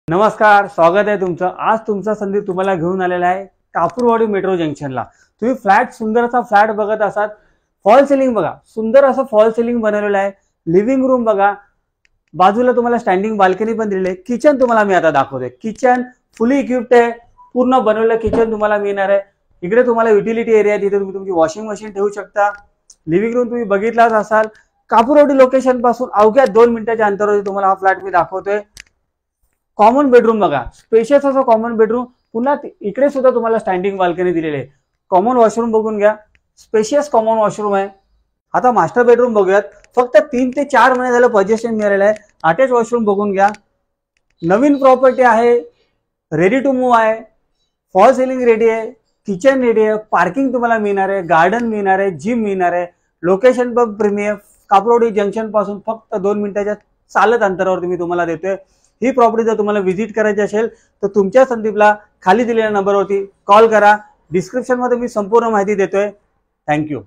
नमस्कार, स्वागत आहे तुमचं। आज तुमचा संदीप तुम्हाला घेऊन आलेला आहे कापूरवाडी मेट्रो जंक्शनला। तुम्ही फ्लॅट सुंदर असा फ्लॅट बघत असाल। फॉल सिलिंग बघा, सुंदर असं फॉल सिलिंग बनवलेलं आहे। लिव्हिंग रूम बघा, बाजूला तुम्हाला स्टँडिंग बाल्कनी पण दिलेली आहे। किचन तुम्हाला मी आता दाखवतोय। किचन फुली इक्विप्ड आहे, पूर्ण बनवलेलं किचन तुम्हाला मिळणार आहे। इकडे तुम्हाला युटिलिटी एरिया, तिथे तुम्ही तुमची वॉशिंग मशीन ठेवू शकता। लिव्हिंग रूम तुम्ही बघितलाच असाल। कापूरवाडी लोकेशन पासून अवघ्या 2 मिनिटाच्या अंतरावरती तुम्हाला हा फ्लॅट मी दाखवतोय। कॉमन बेडरूम बघा, स्पेशियस असं कॉमन बेडरूम। पुन्हा इकडे सुद्धा तुम्हाला स्टँडिंग बाल्कनी दिलेली आहे। कॉमन वॉशरूम बघून घ्या, स्पेशियस कॉमन वॉशरूम आहे। आता मास्टर बेडरूम बघूयात। फक्त 3 ते 4 महिने झालं पोझिशन मिळालेलं आहे। अटॅच वॉशरूम बघून घ्या, नवीन प्रॉपर्टी आहे, रेडी टू मूव्ह आहे। फॉल सिलिंग रेडी आहे, किचन रेडी आहे, पार्किंग तुम्हाला मिळणार आहे, गार्डन मिळणार आहे, जिम मिळणार आहे। लोकेशन पण प्रीमियम, कापूरवाडी जंक्शन पासून फक्त 2 मिनिटाच्या चालत अंतरावर मी तुम्हाला देतोय। ही प्रॉपर्टी जर तुम्हाला व्हिजिट करायची असेल तर तुमच्या संदीपला खाली दिलेल्या नंबरवरती कॉल करा। डिस्क्रिप्शन मध्ये मी संपूर्ण माहिती देतोय। थँक्यू।